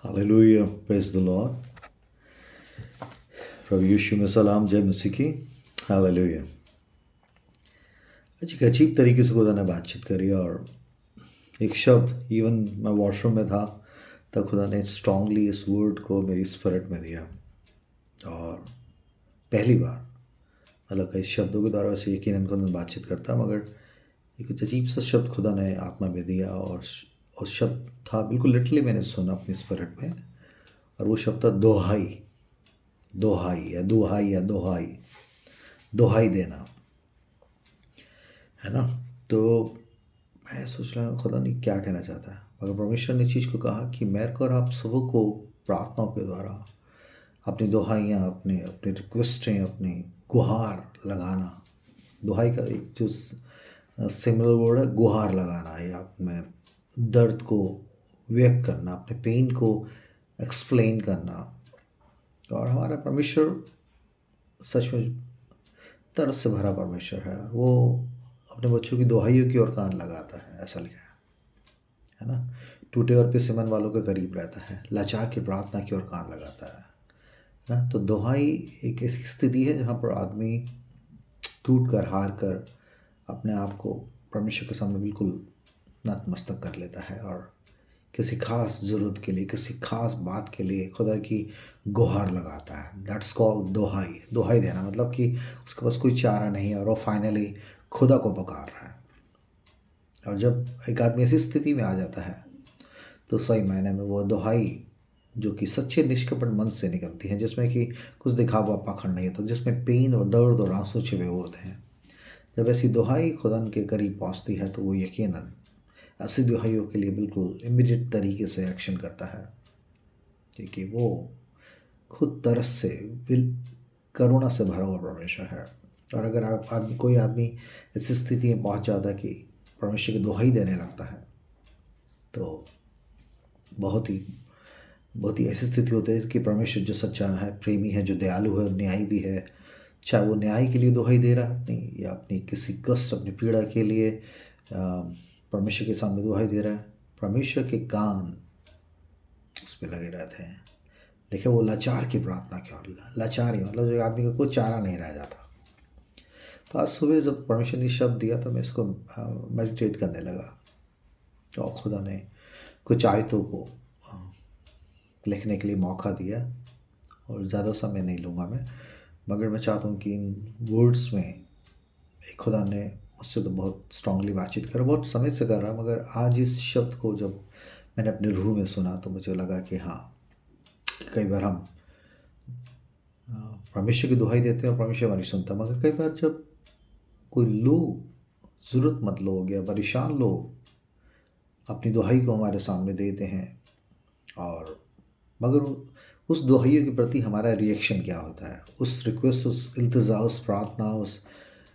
Hallelujah, praise the Lord. प्रभु यीशु में सलाम, जय मसीह की। हालेलुया। आज एक अजीब तरीके से खुदा ने बातचीत करी और एक शब्द, इवन मैं वॉशरूम में था तब खुदा ने स्ट्रांगली इस वर्ड को मेरी स्पिरिट में दिया। और पहली बार मतलब कई शब्दों के द्वारा वैसे यकीनन खुदा बातचीत करता, मगर एक कुछ अजीब सा शब्द खुदा ने आत्मा में दिया और शब्द था, बिल्कुल लिटरली मैंने सुना अपनी स्पिरिट में। और वो शब्द था दोहाई। दोहाई दोहाई देना, है ना। तो मैं सोच रहा हूँ खुदा नहीं क्या कहना चाहता है, मगर परमेश्वर ने चीज़ को कहा कि मेरे को और आप सबों को प्रार्थनाओं के द्वारा अपनी दोहाइयाँ, अपने अपने रिक्वेस्टें, अपनी गुहार लगाना। दोहाई का एक जो सिमिलर वर्ड है गुहार लगाना, या अपने दर्द को व्यक्त करना, अपने पेन को एक्सप्लेन करना। और हमारा परमेश्वर सच में तरस से भरा परमेश्वर है। वो अपने बच्चों की दोहाइयों की ओर कान लगाता है, ऐसा लिखा है ना। टूटे और पिसमन वालों के करीब रहता है, लाचार की प्रार्थना की ओर कान लगाता है ना। तो दोहाई एक ऐसी स्थिति है जहाँ पर आदमी टूट कर, हार कर अपने आप को परमेश्वर के सामने बिल्कुल नतमस्तक कर लेता है और किसी खास ज़रूरत के लिए, किसी खास बात के लिए खुदा की गुहार लगाता है। दैट्स कॉल्ड दोहाई। दोहाई देना मतलब कि उसके पास कोई चारा नहीं है और वो फाइनली खुदा को पुकार रहा है। और जब एक आदमी ऐसी स्थिति में आ जाता है तो सही मायने में वो दोहाई, जो कि सच्चे निष्कपट मन से निकलती है, जिसमें कि कुछ दिखावा पाखंड नहीं है, तो जिसमें पेन और दर्द और आंसू छिपे होते हैं, जब ऐसी दोहाई खुदा के करीब पहुँचती है तो वो यकीनन ऐसी दुहाइयों के लिए बिल्कुल इमीडिएट तरीके से एक्शन करता है, क्योंकि वो खुद तरस से करुणा से भरा हुआ परमेश्वर है। और अगर आप कोई आदमी ऐसी स्थिति में पहुंच जाता है कि परमेश्वर की दोहाई देने लगता है, तो बहुत ही ऐसी स्थिति होती है कि परमेश्वर जो सच्चा है, प्रेमी है, जो दयालु है, न्यायी भी है, चाहे वो न्याय के लिए दोहाई दे रहा है अपनी, या अपनी किसी कष्ट, अपनी पीड़ा के लिए परमेश्वर के सामने दुहाई दे रहा है, परमेश्वर के कान उस पर लगे रहते हैं। देखिए, वो लाचार की प्रार्थना क्या, लाचार ही मतलब जो आदमी को कोई चारा नहीं रह जाता। तो आज सुबह जब परमेश्वर ने शब्द दिया तो मैं इसको मेडिटेट करने लगा, और खुदा ने कुछ आयतों को लिखने के लिए मौका दिया। और ज़्यादा समय नहीं लूँगा मैं, मगर मैं चाहता हूँ कि इन वर्ड्स में खुदा ने मुझसे तो बहुत स्ट्रांगली बातचीत कर, बहुत समय से कर रहा, मगर आज इस शब्द को जब मैंने अपने रूह में सुना तो मुझे लगा कि हाँ, कई बार हम परमेश्वर की दुहाई देते हैं और परमेश्वर हमारी सुनता, मगर कई बार जब कोई लोग, ज़रूरतमंद लोग या परेशान लोग अपनी दुहाई को हमारे सामने देते हैं, और मगर उस दुहाइयों के प्रति हमारा रिएक्शन क्या होता है, उस रिक्वेस्ट, उस इल्तिजा, उस प्रार्थना, उस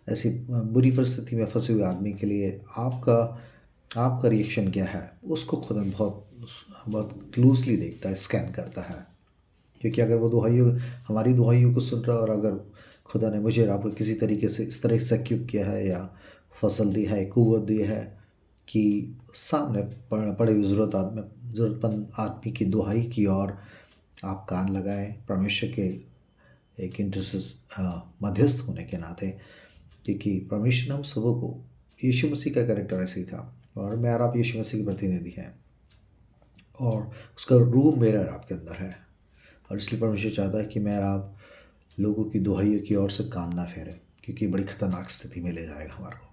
ऐसी बुरी परिस्थिति में फंसे हुए आदमी के लिए आपका रिएक्शन क्या है, उसको खुदा बहुत बहुत क्लोजली देखता है, स्कैन करता है। क्योंकि अगर वो हमारी दुहाइयों को सुन रहा है, और अगर खुदा ने मुझे और आपको किसी तरीके से इस तरह से एक्विप किया है, या फसल दी है, कुव्वत दी है कि सामने पड़े हुए ज़रूरतमंद आदमी की दुहाई की और आप कान लगाएं, परमेश्वर के एक मध्यस्थ होने के नाते, क्योंकि परमेश्वर ने हम सबों को, यीशु मसीह का कैरेक्टर ऐसे ही था, और मैं और आप यीशु मसीह के प्रतिनिधि हैं, और उसका रूह मेरा और आपके अंदर है। और इसलिए परमेश्वर चाहता है कि मैं और आप लोगों की दुहाइयों की ओर से कान ना फेरें, क्योंकि बड़ी खतरनाक स्थिति में ले जाएगा हमारे को।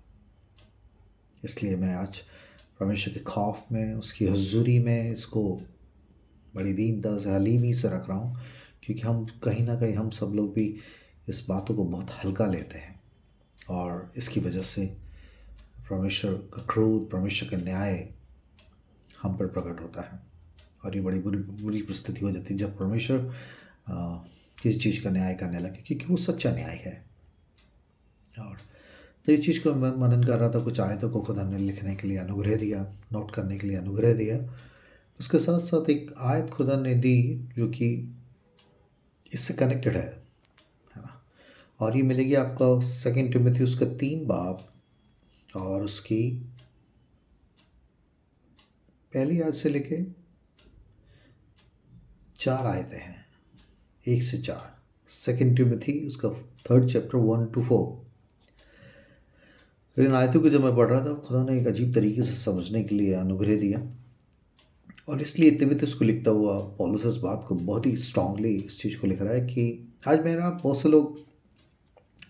इसलिए मैं आज परमेश्वर के खौफ में, उसकी हजूरी में इसको बड़ी दीनता से, हलीमी से रख रहा हूँ, क्योंकि हम कहीं ना कहीं, हम सब लोग भी इस बातों को बहुत हल्का लेते हैं, और इसकी वजह से परमेश्वर का क्रोध, परमेश्वर का न्याय हम पर प्रकट होता है, और ये बड़ी बुरी बुरी परिस्थिति हो जाती है जब परमेश्वर किसी चीज़ का न्याय करने लगे, क्योंकि वो सच्चा न्याय है। और तो ये चीज़ को मैं मनन कर रहा था, कुछ आयतों को खुदा ने लिखने के लिए अनुग्रह दिया, नोट करने के लिए अनुग्रह दिया। उसके साथ साथ एक आयत खुदा ने दी जो कि इससे कनेक्टेड है ना। और ये मिलेगी आपको 2 तिमुथी उसका 3 बाब और उसकी पहली आयत से लेके 4 आयतें हैं, 1 से 4। सेकंड टिमोथी उसका 3rd चैप्टर 1 to 4। इन आयतों को जब मैं पढ़ रहा था, खुदा ने एक अजीब तरीके से समझने के लिए अनुग्रह दिया, और इसलिए तीमुथियुस को लिखता हुआ पौलुस इस बात को बहुत ही स्ट्रांगली इस चीज़ को लिख रहा है कि आज मेरा बहुत से लोग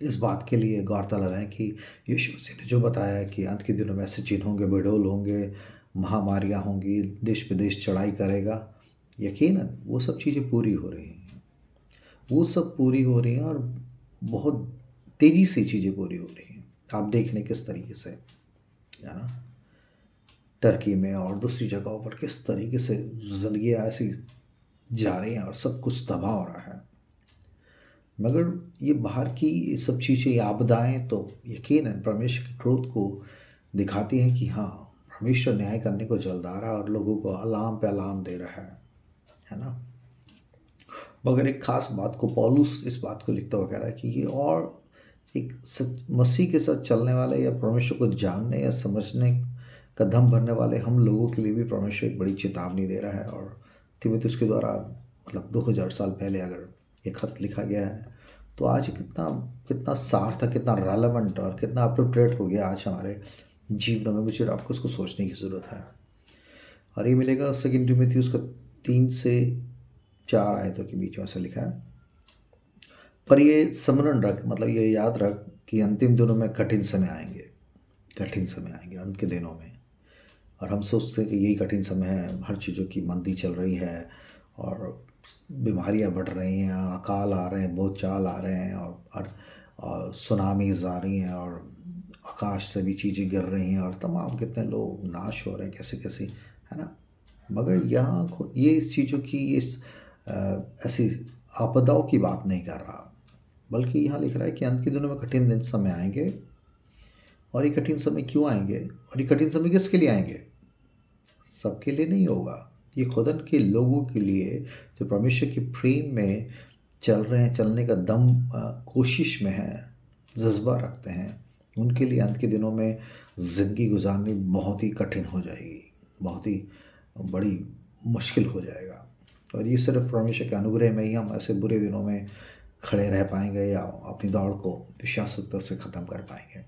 इस बात के लिए गौरतलब है कि यीशु मसीह ने जो बताया कि अंत के दिनों में ऐसे चिन्ह होंगे, बेडोल होंगे, महामारियाँ होंगी, देश विदेश चढ़ाई करेगा, यकीनन वो सब चीज़ें पूरी हो रही हैं। वो सब पूरी हो रही हैं और बहुत तेज़ी से चीज़ें पूरी हो रही हैं। आप देख लें किस तरीके से, है ना, टर्की में और दूसरी जगहों पर किस तरीके से ज़िंदगियाँ ऐसी जा रही हैं और सब कुछ तबाह हो रहा है। मगर ये बाहर की ये सब चीज़ें, ये आपदाएँ तो यकीनन परमेश्वर के क्रोध को दिखाती हैं कि हाँ, परमेश्वर न्याय करने को जल्द आ रहा है और लोगों को अलार्म पे अलार्म दे रहा है ना? मगर एक ख़ास बात को पौलुस इस बात को लिखता हुआ कह रहा है कि ये और एक सच मसीह के साथ चलने वाले या परमेश्वर को जानने या समझने का दम भरने वाले हम लोगों के लिए भी परमेश्वर एक बड़ी चेतावनी दे रहा है। और तीमुथियुस के द्वारा मतलब 2000 साल पहले अगर ये खत लिखा गया है, तो आज ये कितना कितना सार्थक, कितना रेलेवेंट और कितना अप्रोप्रिएट हो गया आज हमारे जीवन में। मुझे आपको उसको सोचने की ज़रूरत है। और ये मिलेगा 2 तीमुथियुस का 3 से 4 आयतों के बीच में ऐसा लिखा है। पर ये स्मरण रख, मतलब ये याद रख कि अंतिम दिनों में कठिन समय आएंगे, कठिन समय आएंगे अंत के दिनों में। और हम सोचते हैं कि यही कठिन समय है, हर चीज़ों की मंदी चल रही है और बीमारियां बढ़ रही हैं, अकाल आ रहे हैं, भूचाल आ रहे हैं और सुनामीज आ रही हैं और आकाश से भी चीज़ें गिर रही हैं और तमाम कितने लोग नाश हो रहे हैं, कैसे कैसे, है ना। मगर यहाँ ये इस चीज़ों की इस ऐसी आपदाओं की बात नहीं कर रहा, बल्कि यहाँ लिख रहा है कि अंत के दिनों में कठिन दिन समय आएंगे। और ये कठिन समय क्यों आएंगे और ये कठिन समय किसके लिए आएंगे? सबके लिए नहीं होगा। ये खुदा के लोगों के लिए जो परमेश्वर के प्रेम में चल रहे हैं, चलने का दम कोशिश में है, जज्बा रखते हैं, उनके लिए अंत के दिनों में ज़िंदगी गुजारनी बहुत ही कठिन हो जाएगी, बहुत ही बड़ी मुश्किल हो जाएगा। और ये सिर्फ परमेश्वर के अनुग्रह में ही हम ऐसे बुरे दिनों में खड़े रह पाएंगे या अपनी दौड़ को विश्वासयुक्ता से ख़त्म कर पाएंगे।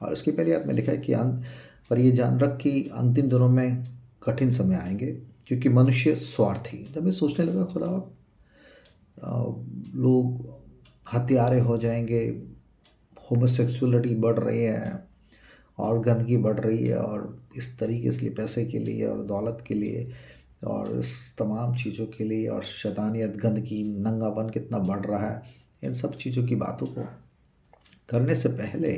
और इसके पहले आप में लिखा है कि अंत पर ये जान रख कि अंतिम दिनों में कठिन समय आएंगे क्योंकि मनुष्य स्वार्थी। जब मैं सोचने लगा खुदा, लोग हत्यारे हो जाएंगे, होमोसेक्सुअलिटी बढ़ रही है और गंदगी बढ़ रही है और इस तरीके से पैसे के लिए और दौलत के लिए और इस तमाम चीज़ों के लिए और शैतानियत, गंदगी, नंगापन कितना बढ़ रहा है। इन सब चीज़ों की बातों को करने से पहले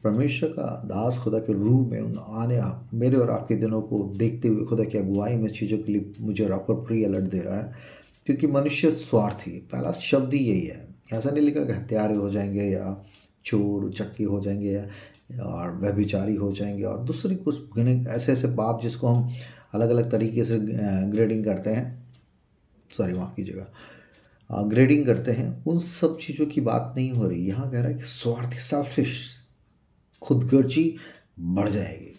परमेश्वर का दास खुदा के रूह में उन आने मेरे और आपके दिनों को देखते हुए खुदा की अगुवाई में चीज़ों के लिए मुझे और आपको प्री अलर्ट दे रहा है, क्योंकि मनुष्य स्वार्थी, पहला शब्द ही यही है। ऐसा नहीं लिखा कि हत्यारे हो जाएंगे या चोर उचक्के हो जाएंगे या और व्यभिचारी हो जाएंगे और दूसरी कुछ ऐसे ऐसे पाप जिसको हम अलग अलग तरीके से ग्रेडिंग करते हैं, सॉरी माफ़ कीजिएगा, ग्रेडिंग करते हैं। उन सब चीज़ों की बात नहीं हो रही। यहाँ कह रहा है कि स्वार्थी, सेल्फिश, खुदगर्जी बढ़ जाएगी।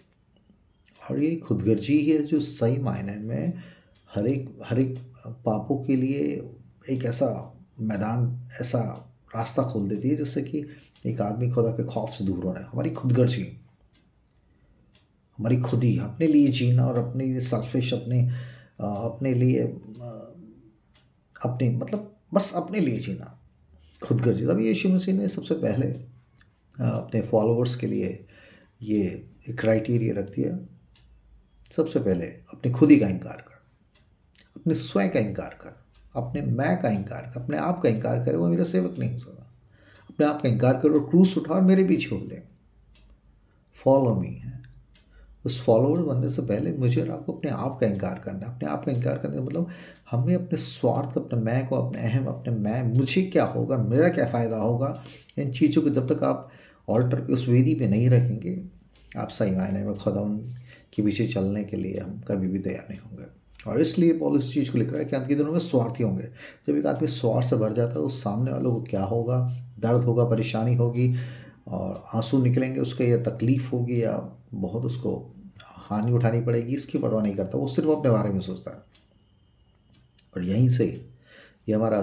और ये खुदगर्जी ही है जो सही मायने में हर एक पापों के लिए एक ऐसा मैदान, ऐसा रास्ता खोल देती है जिससे कि एक आदमी खुदा के खौफ से दूर होना है। हमारी खुदगर्जी, हमारी खुद ही अपने लिए जीना और अपने लिए सेल्फिश, अपने लिए अपने मतलब बस अपने लिए जीना, खुदगर्जी। तभी यीशु मसीह ने सबसे पहले अपने फॉलोअर्स के लिए ये एक क्राइटेरिया रख दिया। सबसे पहले अपने खुद ही का इनकार कर, अपने स्वयं का इनकार कर, अपने मैं का इनकार कर, अपने आप का इनकार करे, वो मेरा सेवक नहीं हो सकता। अपने आप का इनकार कर और क्रूस उठा और मेरे पीछे हो ले, फॉलो मी है। उस फॉलोअर बनने से पहले मुझे और आपको अपने आप का इनकार करना है। अपने आप का इनकार करने का मतलब हमें अपने स्वार्थ, अपने मैं को, अपने अहम, अपने मैं, मुझे क्या होगा, मेरा क्या फ़ायदा होगा, इन चीज़ों को जब तक आप ऑल्टर पे, उस वेदी पे नहीं रखेंगे, आप सही मायने में खुदा के पीछे चलने के लिए हम कभी भी तैयार नहीं होंगे। और इसलिए पौलुस इस चीज़ को लिख रहा है कि अंत के दिनों में स्वार्थी होंगे। जब एक आदमी स्वार्थ से भर जाता है, उस सामने वालों को क्या होगा, दर्द होगा, परेशानी होगी और आंसू निकलेंगे उसके, या तकलीफ़ होगी या बहुत उसको हानि उठानी पड़ेगी, इसकी परवाह नहीं करता। वो सिर्फ अपने बारे में सोचता है। और यहीं से ये हमारा,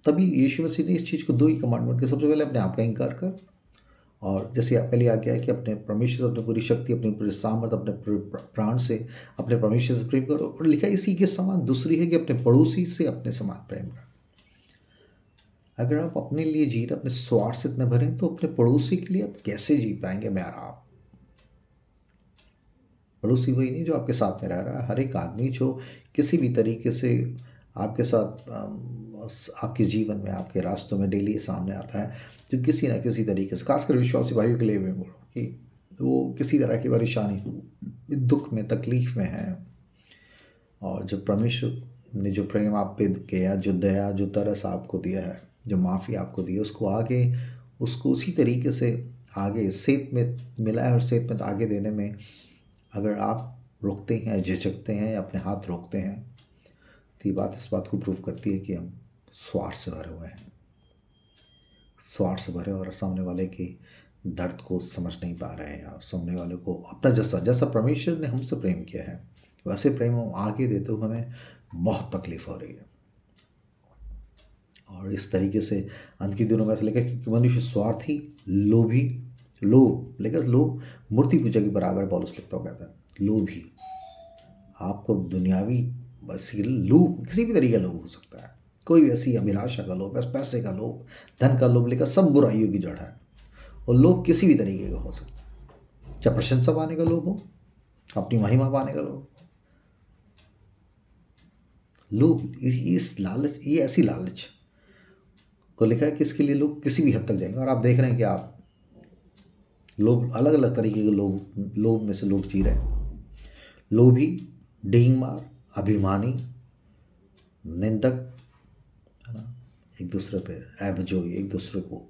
तभी यीशु मसीह ने इस चीज़ को दो ही कमांडमेंट के, सबसे पहले अपने आप का इनकार कर, और जैसे पहले आ गया है कि अपने परमेश्वर से अपनी पूरी शक्ति, अपनी पूरी सामर्थ, अपने पूरे प्राण से अपने परमेश्वर से प्रेम करो, और लिखा है इसी के समान दूसरी है कि अपने पड़ोसी से अपने समान प्रेम करो। अगर आप अपने लिए जी रहे, अपने स्वार्थ से इतने भरे, तो अपने पड़ोसी के लिए आप कैसे जी पाएंगे? मैं आप पड़ोसी वही नहीं जो आपके साथ में रह रहा है, हर एक आदमी जो किसी भी तरीके से आपके साथ आपके जीवन में, आपके रास्तों में डेली सामने आता है, जो किसी ना किसी तरीके से, खासकर विश्वासी भाइयों के लिए मैं बोल रहा हूँ कि वो किसी तरह की परेशानी, दुख में, तकलीफ में है, और जब परमेश्वर ने जो प्रेम आप पे किया, जो दया, जो तरस आपको दिया है, जो माफ़ी आपको दी है, उसको आगे, उसको उसी तरीके से आगे सेत में मिला है, और सेत में आगे देने में अगर आप रुकते हैं, झिझकते हैं, अपने हाथ रोकते हैं, तो ये बात इस बात को प्रूव करती है कि हम स्वार्थ से भरे हुए हैं, स्वार्थ से भरे, और सामने वाले के दर्द को समझ नहीं पा रहे हैं, और सामने वाले को अपना जैसा जैसा परमेश्वर ने हमसे प्रेम किया है वैसे प्रेम हम आगे देते हुए हमें बहुत तकलीफ हो रही है। और इस तरीके से अंत के दिनों में ऐसा लगा कि मनुष्य स्वार्थी, लोभी, लोभ, लेकिन लोभ मूर्ति पूजा के बराबर है, पौलुस लिखता हुआ कहता है लोभी। आपको दुनियावी बस लोभ, किसी भी तरीके का लोभ हो सकता है, कोई भी ऐसी अभिलाषा का लोभ, बस पैसे का लोभ, धन का लोभ, लेकर सब बुराइयों की जड़ है, और लोभ किसी भी तरीके का हो सकता है, चाहे प्रशंसा पाने का लोभ हो, अपनी महिमा पाने का लोभ, लोभ, इस लालच, ये ऐसी लालच को लिखा है कि इसके लिए लोग किसी भी हद तक जाएंगे। और आप देख रहे हैं कि आप लोग अलग अलग तरीके के लोभ में से लोग जी रहे हैं, लोभी, डींगमार, अभिमानी, निंदक, है ना, एक दूसरे पे ऐबजोई, एक दूसरे को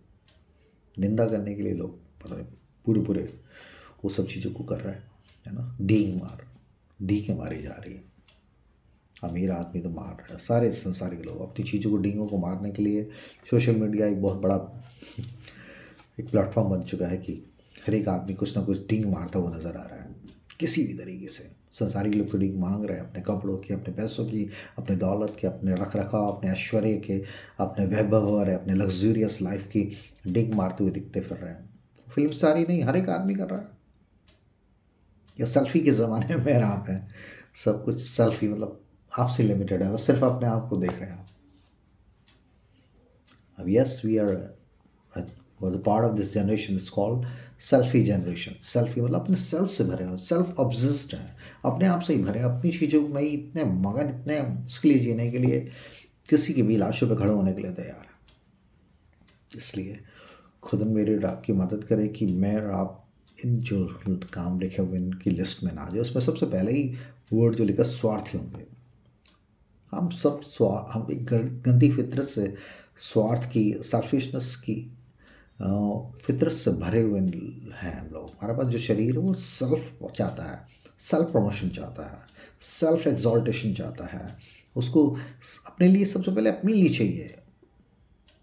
निंदा करने के लिए लोग पता नहीं पूरे पूरे वो सब चीज़ों को कर रहे हैं, है ना, डींगमार, डींगे मारी जा रही है, अमीर आदमी तो मार रहा है, सारे संसारिक लोग अपनी चीज़ों को, डींगों को मारने के लिए सोशल मीडिया एक बहुत बड़ा एक प्लेटफॉर्म बन चुका है कि हर एक आदमी कुछ ना कुछ डींग मारता हुआ नज़र आ रहा है, किसी भी तरीके से। संसारिक लोग तो डींग मांग रहे हैं अपने कपड़ों की, अपने पैसों की, अपने दौलत के, अपने रख रखाव, अपने ऐश्वर्य के, अपने वैभव और अपने लग्जूरियस लाइफ की डींग मारते हुए दिखते फिर रहे हैं। फिल्म स्टार ही नहीं, हर एक आदमी कर रहा है। या सेल्फी के ज़माने में आप हैं, सब कुछ सेल्फी, मतलब आपसे लिमिटेड है, बस सिर्फ अपने आप को देख रहे हैं आप। अब yes, we are the part of this generation, it's called selfie generation. Selfie मतलब अपने सेल्फ से भरे हो, सेल्फ ऑब्सेस्ड है, अपने आप से ही भरे, अपनी चीज़ों में ही इतने मगन, इतने उसके लिए जीने के लिए, किसी की भी लाशों पे खड़े होने के लिए तैयार है। इसलिए खुद मेरे और आपकी मदद करें कि मैं और आप इन जो काम लिखे हुए इनकी लिस्ट में ना आ जाए। उसमें सबसे पहले ही वर्ड जो लिखा स्वार्थी होंगे। हम सब हम एक गंदी फितरत से, स्वार्थ की, सेल्फिशनेस की फितरत से भरे हुए हैं हम लोग। हमारे पास जो शरीर है वो सेल्फ चाहता है, सेल्फ प्रमोशन चाहता है, सेल्फ एग्जॉल्टेशन चाहता है, उसको अपने लिए सबसे पहले अपने लिए चाहिए।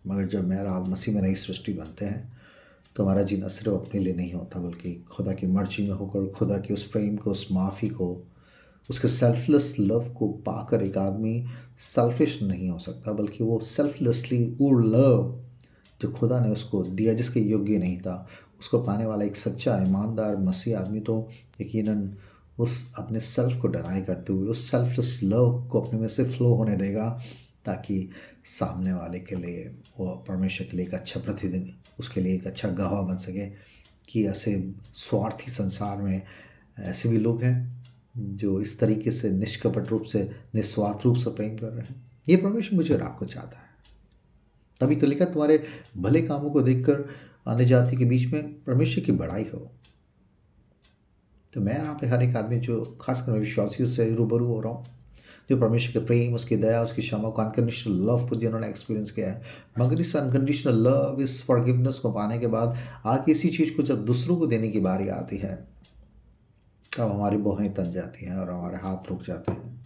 मगर जब मेरा आप मसीह में नई सृष्टि बनते हैं तो हमारा जीना सिर्फ अपने लिए नहीं होता, बल्कि खुदा की मर्जी में होकर, खुदा के उस प्रेम को, उस माफ़ी को, उसके सेल्फलेस लव को पाकर एक आदमी सेल्फिश नहीं हो सकता, बल्कि वो सेल्फलेसली वो लव जो खुदा ने उसको दिया, जिसके योग्य नहीं था, उसको पाने वाला एक सच्चा ईमानदार मसीह आदमी तो यकीनन उस अपने सेल्फ को डिनाई करते हुए उस सेल्फलेस लव को अपने में से फ्लो होने देगा, ताकि सामने वाले के लिए, वो परमेश्वर के लिए एक अच्छा प्रतिदिन, उसके लिए एक अच्छा गवाह बन सके कि ऐसे स्वार्थी संसार में ऐसे भी लोग हैं जो इस तरीके से निष्कपट रूप से, निस्वार्थ रूप से प्रेम कर रहे हैं। ये परमेश्वर मुझे और आपको चाहता है। तभी तो लिखा, तुम्हारे भले कामों को देखकर अन्य जाति के बीच में परमेश्वर की बड़ाई हो। तो मैं यहाँ पे हर एक आदमी जो खासकर विश्वासियों से रूबरू हो रहा हूँ, जो परमेश्वर के प्रेम, उसकी दया, उसकी क्षमा को, अनकंडीशनल लव को जिन्होंने एक्सपीरियंस किया है, मगर इस अनकंडीशनल लव, इस फॉरगिवनेस को पाने के बाद आगे इसी चीज़ को जब दूसरों को देने की बारी आती है, तब हमारी बाहें तन जाती हैं और हमारे हाथ रुक जाते हैं।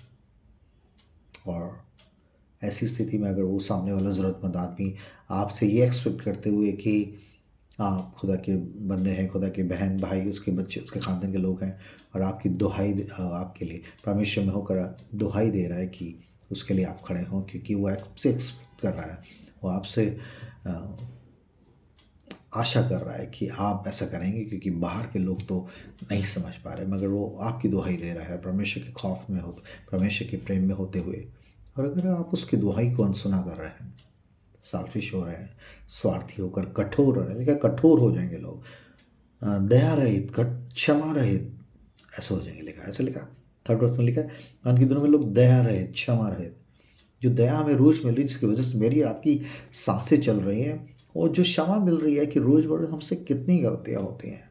और ऐसी स्थिति में अगर वो सामने वाला ज़रूरतमंद आदमी आपसे ये एक्सपेक्ट करते हुए कि आप खुदा के बंदे हैं, खुदा के बहन भाई, उसके बच्चे, उसके ख़ानदान के लोग हैं, और आपकी दुहाई आपके लिए परमेश्वर में होकर दुहाई दे रहा है कि उसके लिए आप खड़े हों, क्योंकि वो आपसे एक्सपेक्ट कर रहा है, वो आपसे आशा कर रहा है कि आप ऐसा करेंगे, क्योंकि बाहर के लोग तो नहीं समझ पा रहे, मगर वो आपकी दुहाई दे रहा है परमेश्वर के खौफ में हो, परमेश्वर के प्रेम में होते हुए। और अगर आप उसकी दुहाई को अनसुना कर रहे हैं, सेल्फिश हो रहे हैं, स्वार्थी होकर कठोर हो रहे हैं, लेकिन कठोर हो जाएंगे लोग, दया रहित, क्षमा रहित, ऐसा हो जाएंगे। लिखा ऐसा लिखा, थर्ड वर्स में लिखा है, अंत के दिनों में लोग दया रहित, क्षमा रहित। जो दया हमें रोज मिल रही है, जिसकी वजह से मेरी आपकी सांसें चल रही हैं, और जो क्षमा मिल रही है कि रोज बरोज हमसे कितनी गलतियां होती हैं,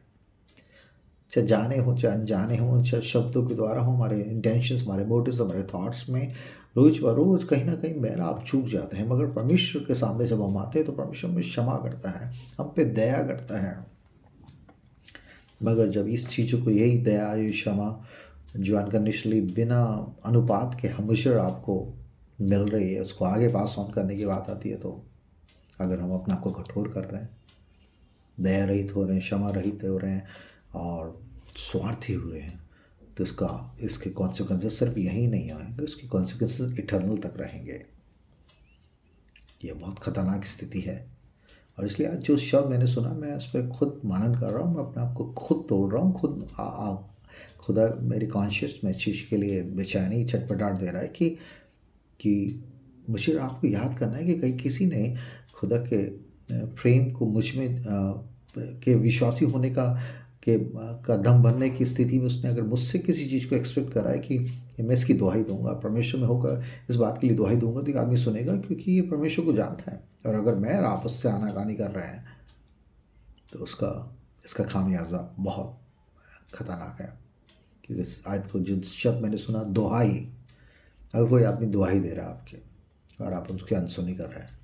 चाहे जाने हो चाहे अनजाने हो, चाहे शब्दों के द्वारा हो, हमारे इंटेंशंस, हमारे मोटिव्स, हमारे थॉट्स में रोज बरोज कहीं ना कहीं मेरा आप चूक जाते हैं। मगर परमेश्वर के सामने जब हम आते हैं तो परमेश्वर हमें क्षमा करता है, हम पे दया करता है। मगर जब इस चीज़ों को, यही दया, ये क्षमा जो अनकंडीशनली बिना अनुपात के हमेशा आपको मिल रही है, उसको आगे पास ऑन करने की बात आती है, तो अगर हम अपने आप को कठोर कर रहे हैं, दया रहित हो रहे हैं, क्षमा रहित हो रहे हैं और स्वार्थी हो रहे हैं, तो इसके कॉन्सिक्वेंसेस सिर्फ यही नहीं आएंगे, इसके कॉन्सिक्वेंसेस इटर्नल तक रहेंगे। ये बहुत खतरनाक स्थिति है। और इसलिए आज जो शब्द मैंने सुना, मैं उस पर खुद मनन कर रहा हूँ, मैं अपने आप को खुद तोड़ रहा हूँ, खुदा मेरी कॉन्शियस में इस चीज़ के लिए बेचैनी छटपटाहट दे रहा है कि मुझे आपको याद करना है कि कहीं किसी ने खुदा के प्रेम को मुझ में के विश्वासी होने का दम भरने की स्थिति में उसने अगर मुझसे किसी चीज़ को एक्सपेक्ट करा है कि मैं इसकी दुहाई दूंगा, परमेश्वर में होकर इस बात के लिए दुहाई दूंगा, तो एक आदमी सुनेगा, क्योंकि ये परमेश्वर को जानता है। और अगर मैं और आप उससे आनाकानी कर रहे हैं, तो इसका खामियाजा बहुत खतरनाक है। क्योंकि इस आयत को, जो शब्द मैंने सुना, दुहाई, अगर कोई आदमी दुहाई दे रहा है आपके और आप उसकी अनसुनी कर रहे हैं,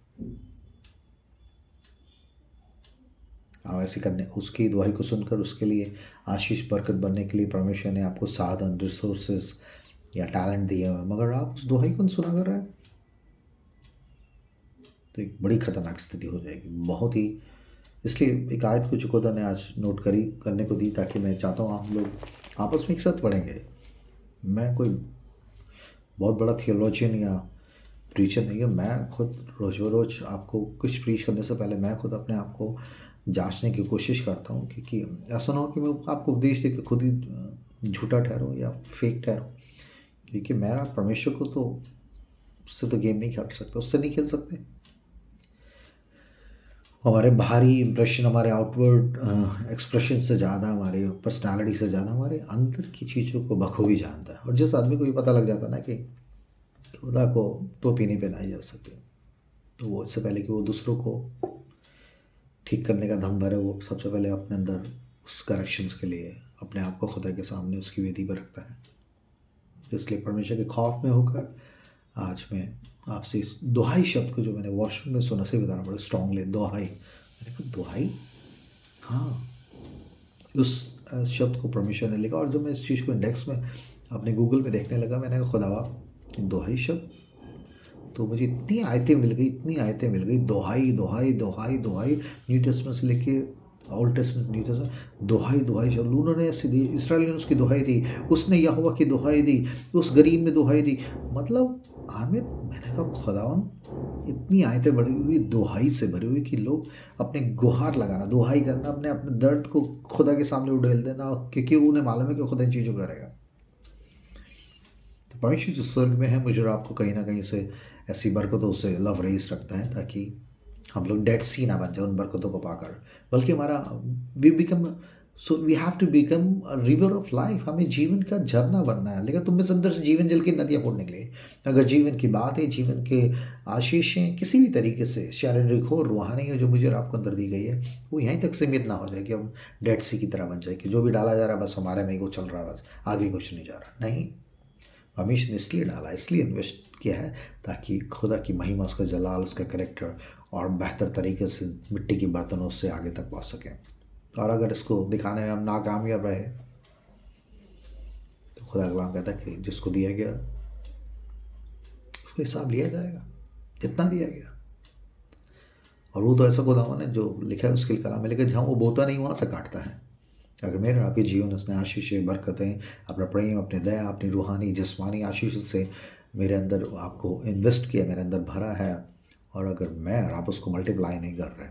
आप ऐसे करने, उसकी दुहाई को सुनकर उसके लिए आशीष बरकत बनने के लिए परमेश्वर ने आपको साधन, रिसोर्सेज या टैलेंट दिए हुए, मगर आप उस दुहाई को सुना कर रहे हैं, तो एक बड़ी खतरनाक स्थिति हो जाएगी, बहुत ही। इसलिए एक आयत को खुदा ने आज नोट करने को दी, ताकि मैं चाहता हूँ आप लोग आपस में एक साथ पढ़ेंगे। मैं कोई बहुत बड़ा थियोलॉजियन या प्रीचर नहीं है, मैं खुद रोज बरोज आपको कुछ प्रीच करने से पहले मैं खुद अपने आप को जांचने की कोशिश करता हूँ, क्योंकि ऐसा ना हो कि मैं आपको उपदेश दे के खुद ही झूठा ठहरूँ या फेक ठहरूँ। क्योंकि मेरा परमेश्वर को तो उससे तो गेम नहीं खेल सकता, उससे नहीं खेल सकते। हमारे बाहरी इंप्रेशन, हमारे आउटवर्ड एक्सप्रेशन से ज़्यादा, हमारे पर्सनालिटी से ज़्यादा हमारे अंदर की चीज़ों को बखूबी जानता है। और जिस आदमी को ये पता लग जाता है ना कि खुदा को टोपी नहीं पहनाई जा सकती, तो वो इससे पहले कि वो दूसरों को ठीक करने का दम भरे, वो सबसे पहले अपने अंदर उस करेक्शंस के लिए अपने आप को खुदा के सामने उसकी वेदी पर रखता है। इसलिए परमेश्वर के खौफ में होकर आज मैं आपसे इस दुहाई शब्द को, जो मैंने वॉशरूम में सुना, से बताना पड़ा स्ट्रांगली, दुहाई। मैंने कहा दुहाई, हाँ, उस शब्द को परमेश्वर ने लिखा। और जब मैं इस चीज़ को इंडेक्स में अपने गूगल में देखने लगा, मैंने कहा खुदावा, दुहाई शब्द, तो मुझे इतनी आयतें मिल गई, दुहाई दुहाई दुहाई दुहाई, न्यू टेस्टमेंट से लेके ओल्ड टेस्टमेंट, न्यू टेस्टमेंट, दुहाई शब्द उन्होंने ऐसे दी, इसराइल ने उसकी दुहाई दी, उसने यहोवा की दुहाई दी, उस गरीब ने दुहाई दी। मतलब आमिर, मैंने कहा खुदावन, इतनी आयतें भरी हुई दुहाई से भरी हुई कि लोग अपने गुहार लगाना, दुहाई करना, अपने अपने दर्द को खुदा के सामने उड़ेल देना, क्योंकि उन्हें मालूम है कि खुदा इन चीज़ों करेगा। तो परमेश्वर जो स्वर्ग में है, मुझे और आपको कहीं ना कहीं से ऐसी बरकतों से लव रेस रखता है, ताकि हम लोग डेड सी ना बन जाए उन बरकतों को पाकर, बल्कि हमारा we have to become a river of life. हमें जीवन का झरना बनना है, लेकिन तुम में से अंदर से जीवन जल की नदियाँ फूटने के लिए, अगर जीवन की बात है, जीवन के आशीषें किसी भी तरीके से, शारीरिक हो, रूहानी हो, जो मुझे और आपको अंदर दी गई है, वो यहीं तक सीमित ना हो जाए कि हम डेड सी की तरह बन जाए, कि जो भी डाला जा रहा है बस हमारे में ही वो चल रहा है, बस आगे कुछ नहीं जा रहा। नहीं, परमेश्वर ने इसलिए डाला, इसलिए इन्वेस्ट किया है, ताकि खुदा की महिमा, उसका जलाल, उसका करेक्टर और बेहतर तरीके से मिट्टी के बर्तनों से आगे तक पहुँच सकें। और अगर इसको दिखाने में हम नाकामयाब रहे, तो खुदा कलाम कहता है कि जिसको दिया गया उसको हिसाब लिया जाएगा, जितना दिया गया। और वो तो ऐसा खुदावन है, जो लिखा है उसके कलाम में लिखा, जहाँ वो बोता नहीं वहाँ से काटता है। अगर मेरे आपके जीवन उसने आशीष, बरकतें, अपना प्रेम, अपने दया, अपनी रूहानी जिस्मानी आशीष से मेरे अंदर आपको इन्वेस्ट किया, मेरे अंदर भरा है, और अगर मैं और आप उसको मल्टीप्लाई नहीं कर रहे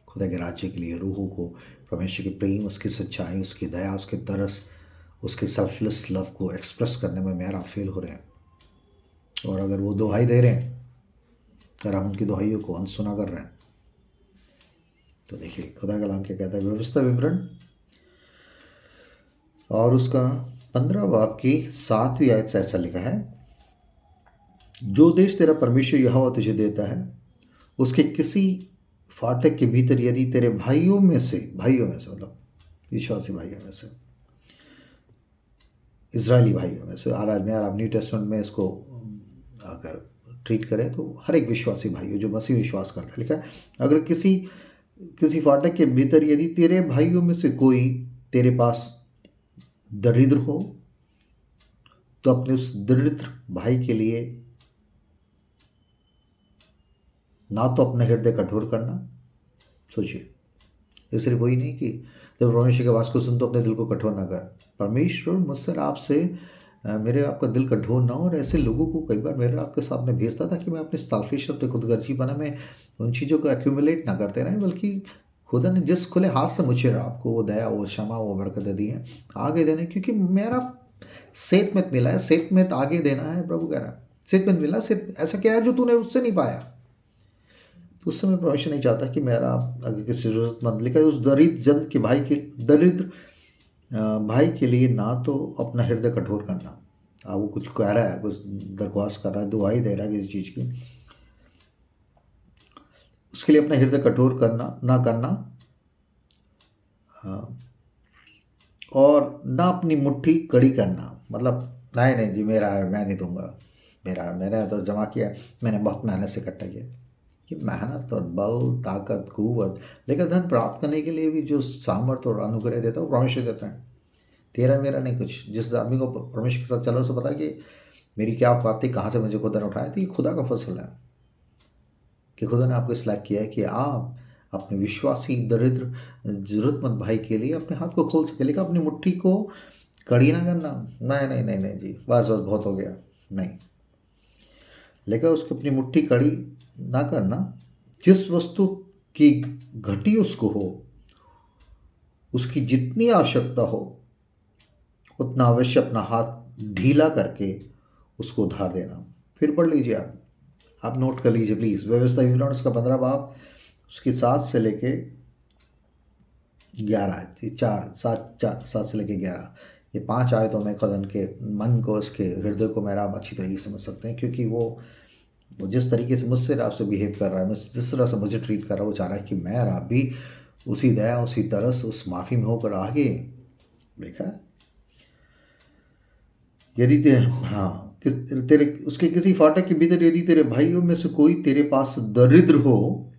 खुदा के राज्य के लिए, रूहों को, परमेश्वर के प्रेम, उसकी सच्चाई, उसकी दया, उसके तरस, उसके सेल्फलेस लव को एक्सप्रेस करने में मेरा फेल हो रहे हैं, और अगर वो दुहाई दे रहे हैं, अगर हम उनकी दुहाइयों को अनसुना कर रहे हैं, तो देखिए खुदा का कलाम क्या कहता है, व्यवस्था विवरण और उसका 15 बाब की 7वीं आयत से ऐसा लिखा है, जो देश तेरा परमेश्वर यहोवा तुझे देता है, उसके किसी फाटक के भीतर यदि तेरे भाइयों में से मतलब विश्वासी भाइयों में से, इजरायली भाइयों में से, आज में आप न्यू टेस्टमेंट में इसको अगर ट्रीट करें तो हर एक विश्वासी भाइयों जो मसीह विश्वास करता है, लिखा है, अगर किसी फाटक के भीतर यदि तेरे भाइयों में से कोई तेरे पास दरिद्र हो, तो अपने उस दरिद्र भाई के लिए ना तो अपना हृदय कठोर करना। सोचिए, ये सिर्फ वही नहीं कि जब परमेश्वर के आवाज़ को सुन तो अपने दिल को कठोर ना कर। परमेश्वर मुझसे आपसे मेरे आपका दिल कठोर ना हो, और ऐसे लोगों को कई बार मेरे आपके सामने भेजता था कि मैं अपने सेल्फिश, अपने खुदगर्जीपना में उन चीज़ों को एक्यूमुलेट ना करते रहें, बल्कि खुदा ने जिस खुले हाथ से मुझे आपको वो दया, वो क्षमा, वो बरकत दी है आगे देने, क्योंकि मेरा सेहतमंद मिला है, सेहतमंद आगे देना है। प्रभु कह रहा है सेहतमंद मिला, ऐसा क्या है जो तूने उससे नहीं पाया। तो उस समय परमेश्वर नहीं चाहता कि मेरा अगर किसी ज़रूरतमंद, लिखा है उस दरिद्र भाई के लिए ना तो अपना हृदय कठोर करना। वो कुछ कह रहा है, कुछ दरख्वास्त कर रहा है, दुआई दे रहा है किसी चीज़ की, उसके लिए अपना हृदय कठोर ना करना, और ना अपनी मुट्ठी कड़ी करना। मतलब नहीं नहीं जी, मेरा है, मैं नहीं दूंगा, मैंने तो जमा किया, मैंने बहुत मेहनत से इकट्ठा किया। ये मेहनत और बल, ताकत, कुव्वत, लेकिन धन प्राप्त करने के लिए भी जो सामर्थ्य और अनुग्रह देता है वो परमेश्वर देता है, तेरा मेरा नहीं कुछ। जिस आदमी को परमेश्वर के साथ चलो, उसे पता है कि मेरी क्या औकात थी, कहाँ से मुझे खुदा ने उठाया, तो ये खुदा का फसल है कि खुदा ने आपको इस लायक किया है कि आप अपने विश्वासी दरिद्र जरूरतमंद भाई के लिए अपने हाथ को खोल सके। लेकिन अपनी मुट्ठी को कड़ी ना करना, नहीं नहीं नहीं नहीं जी, बस बस बहुत हो गया, नहीं। लेकिन उसकी अपनी मुट्ठी कड़ी ना करना, जिस वस्तु की घटी उसको हो, उसकी जितनी आवश्यकता हो उतना अवश्य अपना हाथ ढीला करके उसको उधार देना। फिर पढ़ लीजिए, आप नोट कर लीजिए प्लीज़, व्यवस्था विवरण उसका 15 बाब उसकी 7 से लेके 11, 7 से लेके 11, ये 5 आयतों में खुदा के मन को, उसके हृदय को मेरा आप अच्छी तरीके से समझ सकते हैं, क्योंकि वो जिस तरीके से मुझसे आपसे बिहेव कर रहा है, जिस तरह से मुझे ट्रीट कर रहा है, वो चाह रहा है कि मैं और आप भी उसी दया, उसी तरस, उस माफ़ी में होकर आगे। देखा है, यदि हाँ, तेरे उसके किसी फाटक के भीतर यदि तेरे भाइयों में से कोई तेरे पास दरिद्र हो,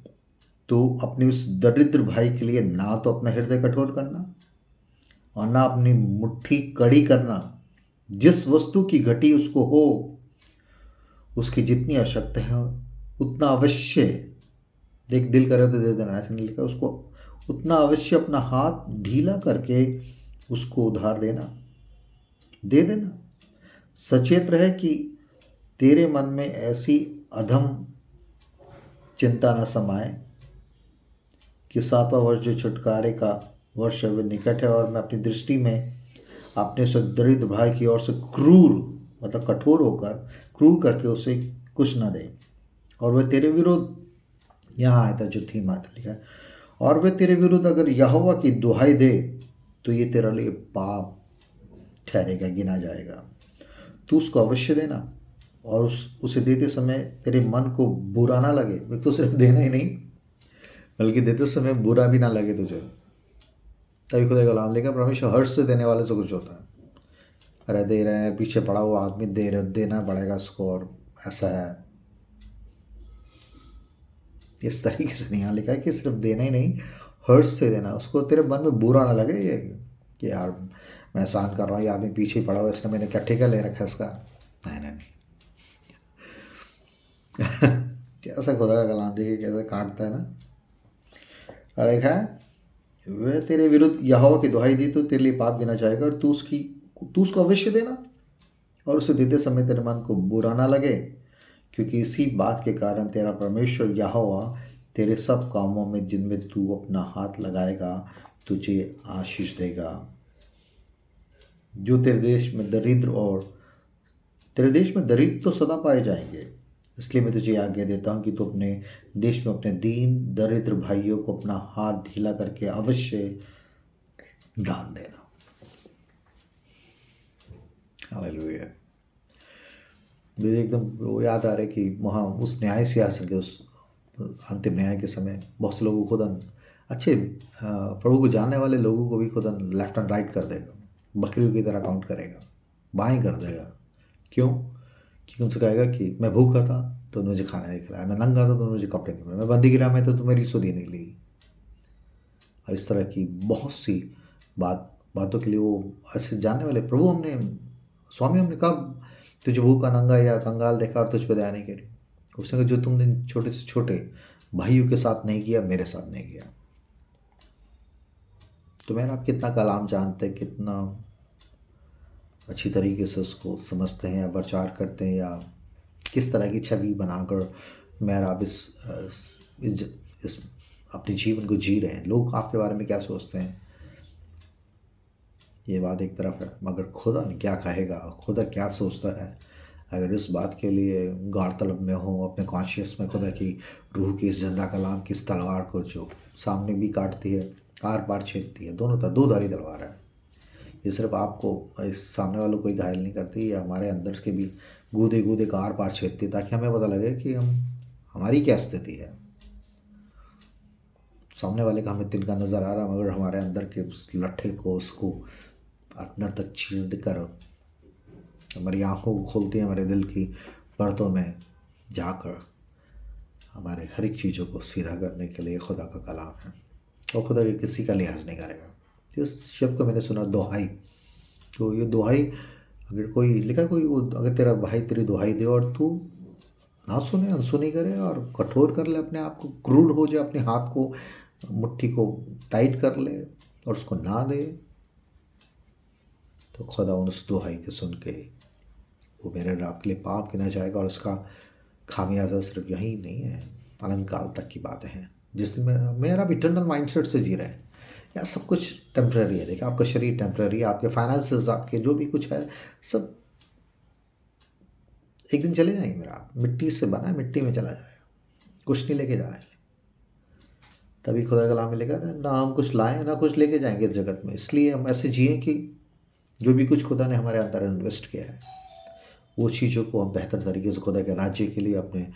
तो अपने उस दरिद्र भाई के लिए ना तो अपना हृदय कठोर करना और ना अपनी मुट्ठी कड़ी करना। जिस वस्तु की घटी उसको हो, उसकी जितनी आवश्यकता है उतना अवश्य, देख दिल करे तो दे देना, ऐसा नहीं लिखा, उसको उतना अवश्य अपना हाथ ढीला करके उसको उधार देना, दे देना। सचेत रहे कि तेरे मन में ऐसी अधम चिंता न समाए कि 7वां वर्ष जो छुटकारे का वर्ष है वह निकट है, और मैं अपनी दृष्टि में अपने उस दरिद्र भाई की ओर से क्रूर, मतलब कठोर होकर क्रूर करके उसे कुछ न दे, और वह तेरे विरुद्ध, यहाँ आया था जो थीम आता लिखा है, और वह तेरे विरुद्ध अगर यहोवा की दुहाई दे तो ये तेरे लिए पाप ठहरेगा, गिना जाएगा। तू उसको अवश्य देना, और उसे देते समय तेरे मन को बुरा ना लगे। तो सिर्फ देना ही नहीं, बल्कि देते समय बुरा भी ना लगे तुझे, तभी खुदा का कलाम लेकर परमेश्वर हर्ष से देने वाले से कुछ होता है। अरे दे रहे हैं, पीछे पड़ा हुआ आदमी देना पड़ेगा उसको, और ऐसा है, इस तरीके से नहीं। यहाँ लिखा है कि सिर्फ देना ही नहीं, हर्ष से देना, उसको तेरे मन में बुरा ना लगे ये कि यार मैं एहसान कर रहा हूँ, ये आदमी पीछे ही पड़ा हुआ, इसने मैंने क्या ठेका ले रखा है इसका। नहीं नहीं नहीं कैसा खुदा का कलाम देखिए कैसे काटता है ना। लिखा है वह तेरे विरुद्ध यहोवा की दुहाई दी तो तेरे लिए पाप गिना जाएगा, और तू उसको अवश्य देना, और उसे देते समय तेरे मन को बुरा ना लगे, क्योंकि इसी बात के कारण तेरा परमेश्वर यहोवा तेरे सब कामों में जिनमें तू अपना हाथ लगाएगा तुझे आशीष देगा। जो तेरे देश में दरिद्र तो सदा पाए जाएंगे, इसलिए मैं तुझे आज्ञा देता हूँ कि तू अपने देश में अपने दीन दरिद्र भाइयों को अपना हाथ ढीला करके अवश्य दान देना। हालेलुया। मुझे एकदम वो याद आ रहा है कि वहाँ उस न्याय सिंहासन के उस अंतिम न्याय के समय बहुत से लोगों को खुदा अच्छे प्रभु को जानने वाले लोगों को भी खुदा लेफ्ट एंड राइट कर देगा, बकरियों की तरह काउंट करेगा, बाएं कर देगा। क्यों? क्योंकि उनसे कहेगा कि मैं भूखा था तो मुझे खाना नहीं खिलाया, मैं नंगा था तो मुझे कपड़े नहीं पहने, मैं बंदी गिरा में तो मेरी सुधी नहीं ली। और इस तरह की बहुत सी बातों के लिए वो ऐसे जानने वाले प्रभु हमने कब तुझे भूखा नंगा या कंगाल देखा और तुझ पर दया नहीं करी? उसने कहा जो तुमने छोटे से छोटे भाइयों के साथ नहीं किया मेरे साथ नहीं किया। तो मेरा आप कितना कलाम जानते हैं, कितना अच्छी तरीके से उसको समझते हैं या प्रचार करते हैं, या किस तरह की छवि बनाकर मेरा आप इस अपने जीवन को जी रहे हैं। लोग आपके बारे में क्या सोचते हैं ये बात एक तरफ है, मगर खुदा ने क्या कहेगा, खुदा क्या सोचता है, अगर इस बात के लिए गौरतलब में हो अपने कॉन्शियस में, खुदा की रूह की इस जिंदा कलाम की इस तलवार को जो सामने भी काटती है आर पार छेदती है, दोनों तरफ दो धारी तलवार है। ये सिर्फ आपको इस सामने वालों को ही घायल नहीं करती, ये हमारे अंदर के भी गूदे गूदे का आर पार छेदती है, ताकि हमें पता लगे कि हमारी क्या स्थिति है। सामने वाले का हमें तिनका नज़र आ रहा, मगर हमारे अंदर के उस लट्ठे को उसको अंदर तक चीर कर हमारी आँखों को खोलती है, हमारे दिल की परतों में जाकर हमारे हर एक चीज़ों को सीधा करने के लिए खुदा का कलाम है, और खुदा के किसी का लिहाज नहीं करेगा। इस शब्द को मैंने सुना दोहाई, तो ये दोहाई अगर कोई लिखा कोई अगर तेरा भाई तेरी दोहाई दे और तू ना सुने, अनसुनी करे और कठोर कर ले, अपने आप को क्रूड हो जाए, अपने हाथ को मुट्ठी को टाइट कर ले और उसको ना दे, तो खुदा उस दोहाई के सुन के वो मेरे आपके लिए पाप गिना जाएगा, और उसका खामियाजा सिर्फ यही नहीं है, अनंत काल तक की बातें हैं, जिसमें मेरा भी इटर्नल माइंडसेट से जी रहे हैं। या सब कुछ टेम्प्रेरी है, देखिए आपका शरीर टेम्प्रेरी है, आपके फाइनेंसेस, आपके जो भी कुछ है सब एक दिन चले जाएंगे। मेरा मिट्टी से बना है, मिट्टी में चला जाएगा, कुछ नहीं लेके जा रहे हैं। तभी खुदा कलाम में लिखा ना हम कुछ लाएं ना कुछ लेके जाएंगे इस जगत में, इसलिए हम ऐसे जिए कि जो भी कुछ खुदा ने हमारे अंदर इन्वेस्ट किया है वो चीज़ों को हम बेहतर तरीके से खुदा के राज्य के लिए अपने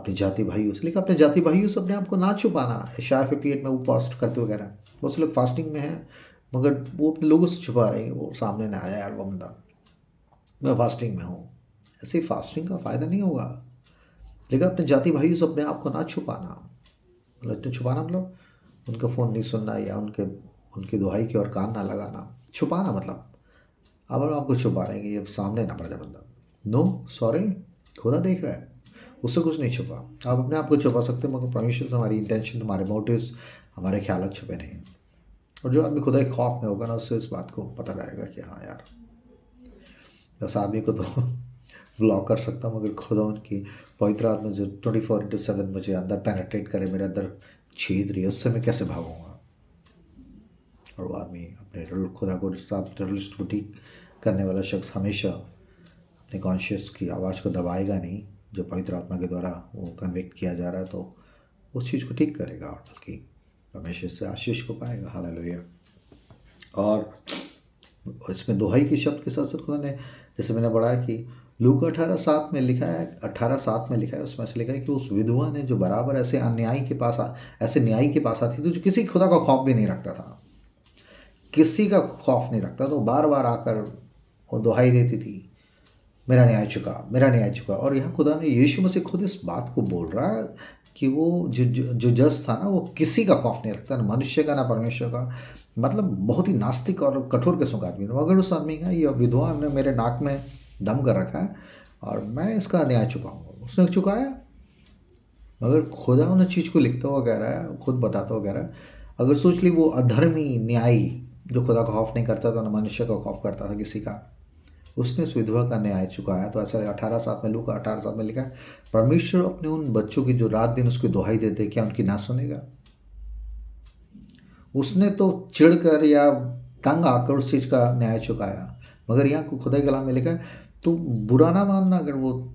जाति भाइयों से, लेकिन अपने जाति भाइयों से अपने आप को ना छुपाना। शायद 58 में वो पोस्ट करते वगैरह, बहुत से लोग फास्टिंग में हैं मगर वो अपने लोगों से छुपा रहे हैं, वो सामने ना आया यार वो बंदा मैं फास्टिंग में हूँ। ऐसे फास्टिंग का फ़ायदा नहीं होगा, लेकिन अपने जाति भाइयों से अपने आप को ना छुपाना, मतलब छुपाना मतलब उनका फ़ोन नहीं सुनना या उनकी दुहाई की ओर कान ना लगाना। छुपाना मतलब अब हम आपको छुपा रहे हैं, ये सामने ना पड़ जाए बंदा, नो सॉरी, खुदा देख रहा है, उससे कुछ नहीं छुपा। आप अपने आप को छुपा सकते हैं, मगर परमेश्वर से हमारी इंटेंशन, हमारे मोटिव्स, हमारे ख्याल छुपे नहीं। और जो आदमी खुदा के खौफ में होगा ना, उससे इस बात को पता रहेगा कि हाँ यार, बस आदमी को तो ब्लॉक कर सकता हूँ, मगर खुदा उनकी पवित्र आत्मा जो 24/7 मुझे अंदर पेनिट्रेट करे, मेरे अंदर छेद रही है, उससे मैं कैसे भागूंगा। और वो आदमी अपने खुदा को साथ रिलेशन को ठीक करने वाला शख्स हमेशा अपने कॉन्शियस की आवाज़ को दबाएगा नहीं, जो पवित्र आत्मा के द्वारा वो कन्विक्ट किया जा रहा है, तो उस चीज़ को ठीक करेगा और बल्कि परमेश्वर से आशीष को पाएगा। हालेलुया। और इसमें दोहाई के शब्द के साथ साथ खुदा ने, जैसे मैंने पढ़ा है कि लूका 18:7 में लिखा है, 18:7 में लिखा है, उसमें से लिखा है कि उस विधवा ने जो बराबर ऐसे न्यायी के पास आती थी, जो किसी खुदा का खौफ भी नहीं रखता था, किसी का खौफ नहीं रखता, तो बार बार आकर वो दोहाई देती थी, मेरा न्याय चुका, मेरा न्याय चुका। और यहाँ खुदा ने, यीशु मसीह खुद इस बात को बोल रहा है कि वो जो जज था ना, वो किसी का खौफ नहीं रखता, ना मनुष्य का ना परमेश्वर का, मतलब बहुत ही नास्तिक और कठोर किस्म का आदमी। मगर उस आदमी का, ये विधवा ने मेरे नाक में दम कर रखा है और मैं इसका न्याय चुकाऊंगा, उसने चुकाया। मगर खुदा उन चीज़ को लिखता हुआ कह रहा है, खुद बताता हुआ कह रहा है, अगर सोच ली वो अधर्मी न्यायी जो खुदा का खौफ नहीं करता था, ना मनुष्य का खौफ करता था किसी का, उसने उस विधवा का न्याय चुकाया। तो ऐसा 18:7 में, लूका 18:7 में लिखा है, परमेश्वर अपने उन बच्चों की जो रात दिन उसकी दुहाई देते, क्या उनकी ना सुनेगा? उसने तो चिढ़कर या तंग आकर उस चीज़ का न्याय चुकाया। मगर यहाँ खुदा के कलाम में लिखा है, तो बुरा ना मानना, अगर वो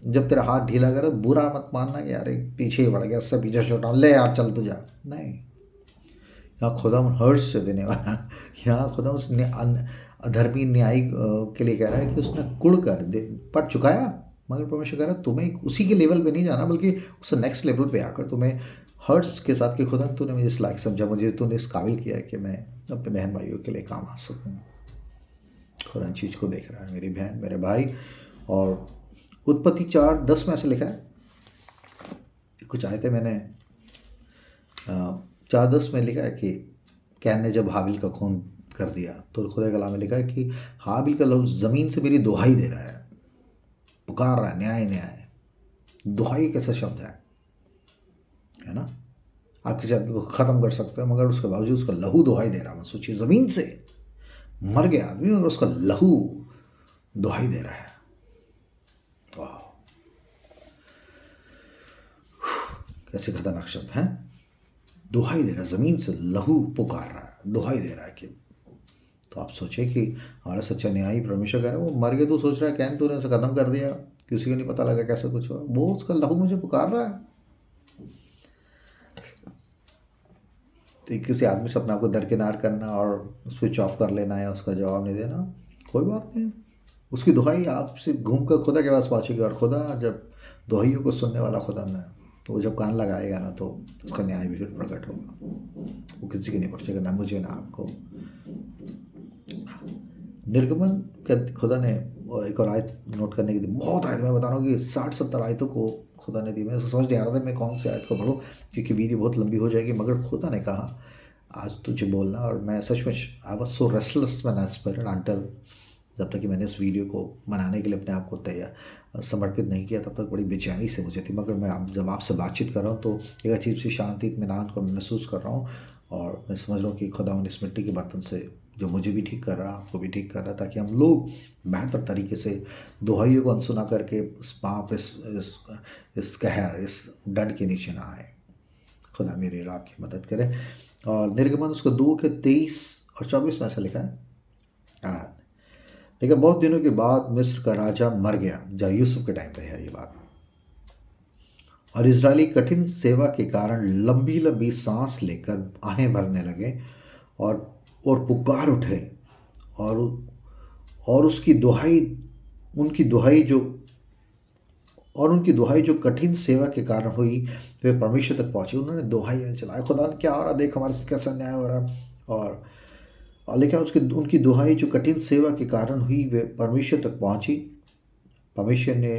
जब तेरा हाथ ढीला करे बुरा मत मानना कि यार एक पीछे ही बढ़ गया, उससे पीछे छोटा ले यार चल तू जा। नहीं, यहाँ खुदा हर्ष से देने वाला, यहाँ खुदा उस अधर्मी न्यायी के लिए कह रहा है कि उसने कुड़ कर दे पर चुकाया। मगर परमेश्वर कह रहा है तुम्हें उसी के लेवल पे नहीं जाना, बल्कि उस नेक्स्ट लेवल पे आकर तुम्हें हर्ष के साथ कि खुदा तूने मुझे इस लायक समझा, मुझे तूने इस काबिल किया है कि मैं अपने बहन भाइयों के लिए काम आ सकूँ। खुदा इन चीज़ को देख रहा है, मेरी बहन मेरे भाई। और उत्पत्ति 4:10 में ऐसे लिखा है, कुछ आयतें मैंने 4:10 में लिखा है कि कैन ने जब हाबिल का खून कर दिया, तो खुदा कलाम में लिखा है कि हाबिल का लफ्ज़ ज़मीन से मेरी दुहाई दे रहा है, पुकार रहा है, न्याय न्याय। दुहाई कैसा शब्द है ना? आप किसी आदमी को ख़त्म कर सकते हो, मगर उसके बावजूद उसका लहू दुहाई दे रहा है। सोचिए, ज़मीन से मर गया आदमी और उसका लहू दुहाई दे रहा है। वाह, कैसे खतरनाक शब्द हैं। दुहाई दे रहा है, ज़मीन से लहू पुकार रहा है, दुहाई दे रहा है कि। तो आप सोचिए कि हमारा सच्चा न्यायी परमेश्वर कह रहा है, वो मर गया तो सोच रहा है कैन तूने उसे ख़त्म कर दिया, किसी को नहीं पता लगा कैसे कुछ हुआ, वो उसका लहू मुझे पुकार रहा है। तो किसी आदमी से अपने आप को दरकिनार करना और स्विच ऑफ कर लेना या उसका जवाब नहीं देना, कोई बात नहीं। उसकी दुहाई आपसे घूम कर खुदा के पास पहुँचेगी, और खुदा जब दुहाइयों को सुनने वाला खुदा में, तो वो जब कान लगाएगा ना, तो उसका न्याय भी फिर प्रकट होगा। वो किसी की नहीं पहुँचेगा, ना मुझे ना आपको। निर्गमन के खुदा ने एक और आयत नोट करने की दी, बहुत आयत मैं बता रहा हूँ कि 60-70 आयतों को खुदा ने दी। मैं समझ नहीं आ रहा था मैं कौन सी आयत को पढ़ूँ, क्योंकि वीडियो बहुत लंबी हो जाएगी। मगर खुदा ने कहा आज तुझे बोलना, और मैं सचमुच I was so restless when I spirit until, जब तक कि मैंने इस वीडियो को बनाने के लिए अपने आप को तैयार समर्पित नहीं किया, तब तक बड़ी बेचैनी से मुझे थी। मगर मैं जब आपसे बातचीत कर रहा हूँ तो एक अजीब सी शांति, इत्मीनान को महसूस कर रहा हूँ, और मैं समझ रहा हूँ कि खुदा इस मिट्टी के बर्तन से जो मुझे भी ठीक कर रहा है, आपको भी ठीक कर रहा है, ताकि हम लोग बेहतर तरीके से दुहाइयों को अनसुना करके इस पाप, इस कहर, इस दंड के नीचे ना आए। खुदा मेरी और आपकी मदद करे। और निर्गमन उसको 2 के 23 और 24 में ऐसा लिखा है, लेकिन बहुत दिनों के बाद मिस्र का राजा मर गया, जब यूसुफ के टाइम पे है ये बात, और इजरायली कठिन सेवा के कारण लंबी लंबी सांस लेकर आहें भरने लगे और पुकार उठे, और उसकी दुहाई, उनकी दुहाई जो कठिन सेवा के कारण हुई, वे परमेश्वर तक पहुंची। उन्होंने दुहाई में चलाया, खुदा क्या हो रहा, देख हमारे साथ कैसा न्याय हो रहा है। और लिखा उनकी दुहाई जो कठिन सेवा के कारण हुई, वे परमेश्वर तक पहुंची। परमेश्वर ने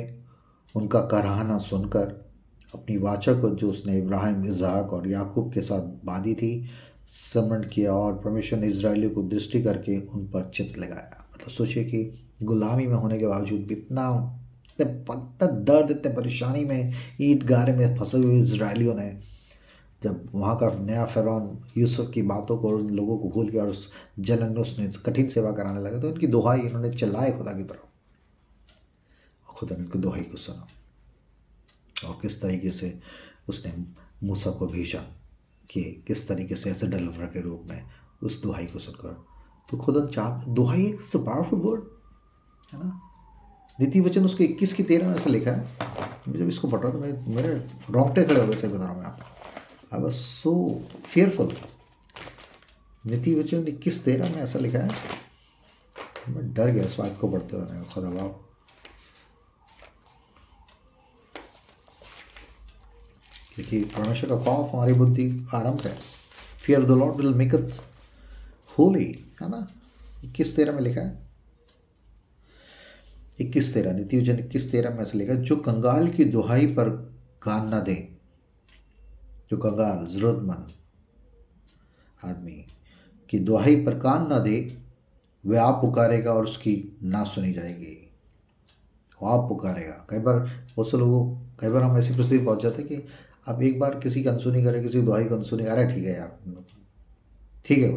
उनका कराहना सुनकर अपनी वाचा को, जो उसने इब्राहिम, इसहाक और याकूब के साथ बांधी थी, स्मरण किया, और परमेश्वर ने इजरायलियों को दृष्टि करके उन पर चित्त लगाया। मतलब सोचिए कि गुलामी में होने के बावजूद भी इतना दर्द, इतने परेशानी में, ईंट गारे में फंसे हुए इजरायलियों ने, जब वहाँ का नया फ़िरौन यूसुफ की बातों को और उन लोगों को भूल गया और उस जलन में उसने कठिन सेवा कराने लगा, तो उनकी दुहाई इन्होंने चिल्लाए खुदा की तरफ, और खुदा ने उनकी दुहाई को सुना। और किस तरीके से उसने मूसा को भेजा, कि किस तरीके से ऐसे डिलीवर के रूप में उस दुहाई को सुनकर। तो खुदा दुहाई इट्स अ पावरफुल वर्ड है ना। नीति वचन उसके 21 की 13 में ऐसा लिखा है। मैं जब इसको पढ़ रहा था, मेरे रोंगटे खड़े हो गए, सही बता रहा हूँ मैं आपको। I was so fearful. नीति वचन 21:13 में ऐसा लिखा है, मैं डर गया इस बात को पढ़ते हुए। खुदा बाप, क्योंकि परमेश्वर का खौफ हमारी बुद्धि आरंभ है। Fear the Lord will maketh holy, है ना। 21:13 में लिखा है, 21:13 नीति वचन 21:13 में ऐसा लिखा है, जो कंगाल की दुहाई पर कान न दे, जो कंगाल जरूरतमंद आदमी की दुहाई पर कान न दे, वह आप पुकारेगा और उसकी ना सुनी जाएगी। वो आप पुकारेगा। कई बार हम ऐसी परिस्थिति पहुंच जाते हैं कि आप एक बार किसी की अनसुनी करें, किसी की दुहाई को अनसुनी, अरे ठीक है यार, ठीक है,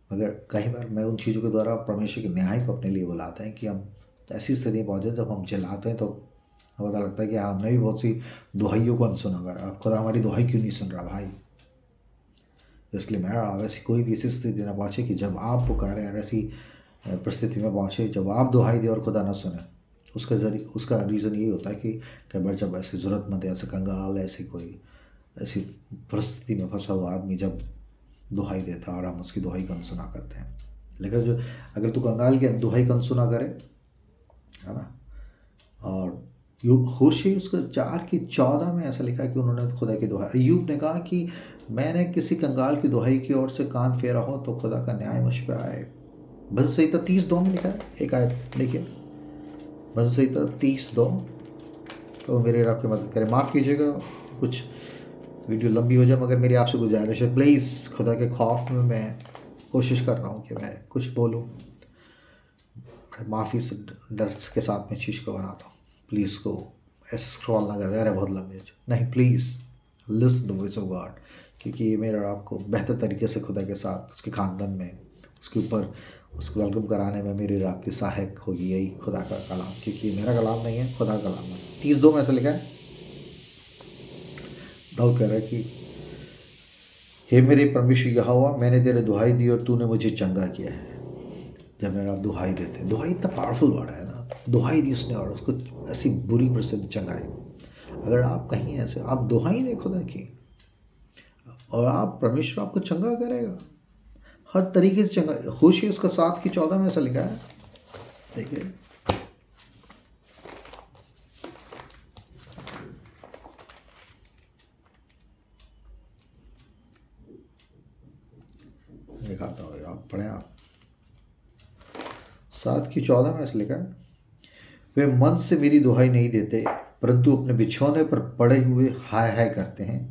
मगर कई बार मैं उन चीज़ों के द्वारा परमेश्वर के न्याय को अपने लिए बुलाते हैं कि हम ऐसी स्थिति में पहुँचे जब हम चिल्लाते हैं तो हमें पता लगता है कि हमने भी बहुत सी दुहाइयों को अनसुना करा। अब खुदा हमारी दुहाई क्यों नहीं सुन रहा भाई? इसलिए मैं आप ऐसी कोई भी ऐसी स्थिति ना पहुँचे कि जब आप पुकारें और ऐसी परिस्थिति में पहुँचे जब आप दुहाई दें और खुदा ना सुने। उसका रीज़न यही होता है कि कई बार जब ऐसी ज़रूरतमंद ऐसे कंगाल ऐसी कोई ऐसी परिस्थिति में फंसा हुआ आदमी जब दुहाई देता है और हम उसकी दुहाई को अनसुना करते हैं। लेकिन जो अगर तू कंगाल की दुहाई को अनसुना करे, है ना, और होशे उसका 4:14 में ऐसा लिखा है कि उन्होंने खुदा की दुहाई, अय्यूब ने कहा कि मैंने किसी कंगाल की दुहाई की ओर से कान फेरा हो तो खुदा का न्याय मुझ पर आए। भजन संहिता 30:2 में लिखा है, एक आयत देखिए, भजन संहिता 30:2। तो मेरे आपकी मदद करें, माफ़ कीजिएगा कुछ वीडियो लंबी हो जाए, मगर मेरी आपसे गुजारिश है प्लीज़ खुदा के खौफ में मैं कोशिश कर रहा हूँ कि मैं कुछ बोलूँ, माफ़ी से डर के साथ में चीज़ को बनाता हूँ। प्लीज़ को ऐसे स्क्रॉल ना कर दे, अरे बहुत लंबे नहीं, please listen the voice of God, क्योंकि ये मेरा और आपको बेहतर तरीके से खुदा के साथ उसके ख़ानदान में उसके ऊपर उसको वेलकम कराने में मेरी और आपकी सहायक होगी यही खुदा का कलाम, क्योंकि मेरा कलाम नहीं है, खुदा का कलाम है। 30:2 में ऐसा लिखा है, दाऊद कह रहा है कि हे मेरे परमेश्वर यहोवा, मैंने तेरे दुहाई दी और तूने मुझे चंगा किया है। जब मेरा दुहाई देते, दुहाई इतना पावरफुल वर्ड है ना, दुहाई दी उसने और उसको ऐसी बुरी प्रसिद्ध चंगाई। अगर आप कहीं ऐसे आप दुहाई दें खुदा की और आप परमेश्वर आपको चंगा करेगा हर तरीके से चंगा। होशे उसका 7:14 में ऐसा लिखा है, देखिए, दिखाता हूँ, आप पढ़ें, आप 7:14 में ऐसा लिखा है, वे मन से मेरी दुहाई नहीं देते परंतु अपने बिछौने पर पड़े हुए हाय हाय करते हैं।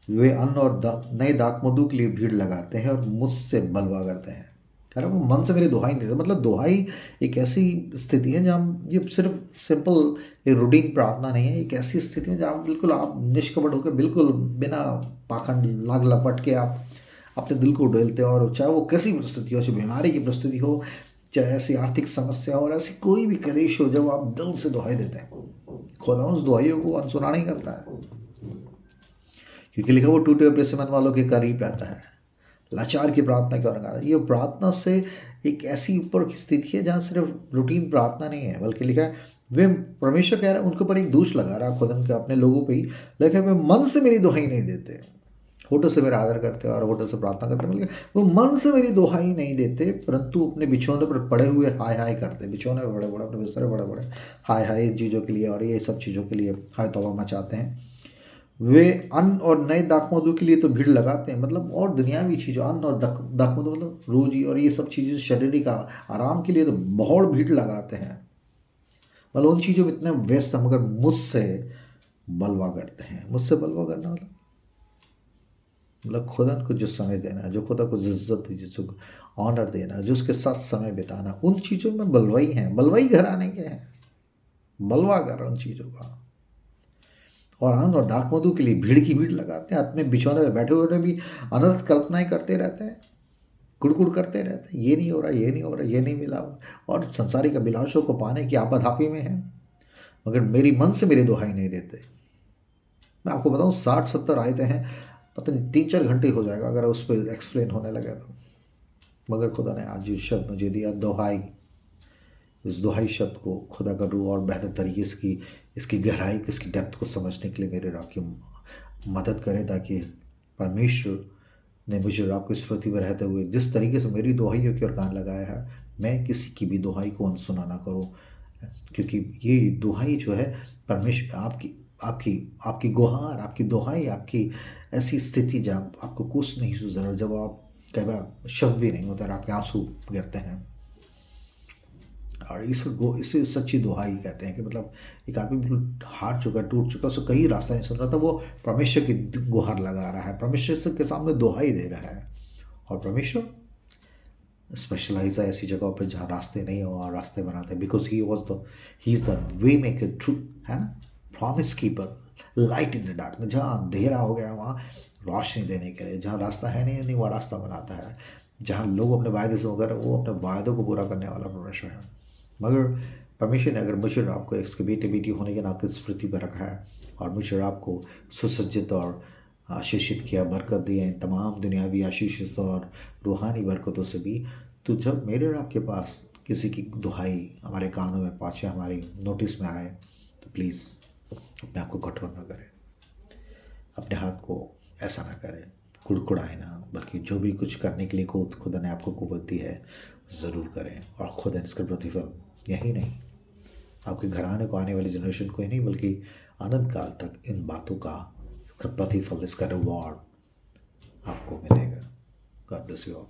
वे अन्न और नए दाखमधु के लिए भीड़ लगाते हैं और मुझसे बलवा करते हैं। कह रहा वो मन से मेरी दुहाई नहीं देते, मतलब दुहाई एक ऐसी स्थिति है जहाँ ये सिर्फ सिंपल एक रूटीन प्रार्थना नहीं है, एक ऐसी स्थिति है जहाँ बिल्कुल आप निष्कपट होकर बिल्कुल बिना पाखंड लाग लपट के आप अपने दिल को उड़ेलते हो, और चाहे वो कैसी परिस्थिति हो, चाहे बीमारी की परिस्थिति हो, चाहे ऐसी आर्थिक समस्या हो और ऐसी कोई भी कलेश हो, जब आप दिल से दुहाई देते हैं खुदा उस दुहाइयों को अनसुना नहीं करता है, क्योंकि लिखा वो टूटे हुए मन वालों के करीब रहता है। लाचार की प्रार्थना क्यों नकार, ये प्रार्थना से एक ऐसी ऊपर की स्थिति है जहाँ सिर्फ रूटीन प्रार्थना नहीं है, बल्कि लिखा है वे परमेश्वर कह रहा है उनके ऊपर एक दोष लगा रहा है खुदा के अपने लोगों पे ही, लिखा है वे मन से मेरी दुहाई नहीं देते, होठों से मेरा आदर करते और होठों से प्रार्थना करते, बल्कि वो मन से मेरी दुहाई नहीं देते परंतु अपने बिछौने पर पड़े हुए हाय हाय करते, बिछौने पर बड़े बड़े अपने बिस्तर बड़े बड़े हाय हाय इन चीज़ों के लिए और ये सब चीज़ों के लिए हाय तौबा मचाते हैं। वे अन्न और नए दाखमधु के लिए तो भीड़ लगाते हैं, मतलब और दुनियावी चीज़ों, अन्न और दाखमधु मतलब रोजी और ये सब चीज़ें शारीरिक आराम के लिए तो बहुत भीड़ लगाते हैं, मतलब उन चीज़ों में इतने व्यस्त हैं, मगर मुझसे बलवा करते हैं। मुझसे बलवा करना मतलब खुदा को जो समय देना, जो खुदा को इज्जत जिसको ऑनर देना, जो उसके साथ समय बिताना, उन चीज़ों में बलवाई हैं, बलवाई घराने के हैं, बलवा कर उन चीज़ों का। और अन्न और दाखमधु के लिए भीड़ की भीड़ लगाते हैं, अपने बिछौने में बैठे हुए भी अनर्थ कल्पनाएं करते रहते हैं, कुड़कुड़ करते रहते हैं, ये नहीं हो रहा, ये नहीं हो रहा, ये नहीं मिला, और संसारिक अभिलाषों को पाने की आपाधापी में है, मगर मेरी मन से मेरी दुहाई नहीं देते। मैं आपको बताऊं 60-70 आयतें हैं, पता नहीं 3-4 घंटे हो जाएगा अगर उस पर एक्सप्लेन होने लगे तो, मगर खुदा ने आज जो शब्द मुझे दिया दुहाई, इस दुहाई शब्द को खुदा का रूह और बेहतर तरीके से इसकी गहराई, इसकी डेप्थ को समझने के लिए मेरे रब की मदद करें, ताकि परमेश्वर ने मुझे रब को इस पृथ्वी पर रहते हुए जिस तरीके से मेरी दुहाइयों की ओर कान लगाया है, मैं किसी की भी दुहाई को अनसुना ना करूँ, क्योंकि ये दुहाई जो है परमेश्वर आपकी आपकी आपकी गुहार, आपकी दुहाई, आपकी ऐसी स्थिति जब आपको कुछ नहीं सूझ रहा, जब आप कई बार शब्द भी नहीं होता, आपके आंसू गिरते हैं, और इसे सच्ची दुहाई कहते हैं कि मतलब एक आदमी बिल्कुल हार चुका, टूट चुका, उसको कहीं रास्ता नहीं सुन रहा था, वो परमेश्वर की गुहार लगा रहा है, परमेश्वर के सामने दुहाई दे रहा है, और परमेश्वर स्पेशलाइज है ऐसी जगहों पे जहाँ रास्ते नहीं हो और रास्ते बनाते हैं, because he is the way maker, true है ना, promise keeper, light in the dark में, जहाँ अंधेरा हो गया वहाँ रोशनी देने के लिए, जहाँ रास्ता है नहीं वहाँ रास्ता बनाता है, जहाँ लोग अपने वायदे से मुकर वो अपने वायदों को पूरा करने वाला परमेश्वर है। मगर परमेश्वर ने अगर मुझे और आपको इसके बेटे बेटी होने के नाते इस पृथ्वी पर रखा है और मुझे और आपको सुसज्जित और आशीषित किया, बरकत दी है इन तमाम दुनियावी आशीष और रूहानी बरकतों से भी, तो जब मेरे और आपके पास किसी की दुहाई हमारे कानों में पहुँचे, हमारी नोटिस में आए, तो प्लीज़ अपने आप को कठोर ना करें, अपने हाथ को ऐसा ना करें, कुड़कुड़ाए ना, बल्कि जो भी कुछ करने के लिए खुदा ने आपको कुव्वत दी है ज़रूर करें। और खुदा इसका प्रतिफल यही नहीं, आपके घराने को आने वाली जनरेशन को ही नहीं, बल्कि अनंत काल तक इन बातों का प्रतिफल, इसका रिवॉर्ड आपको मिलेगा। God bless you all.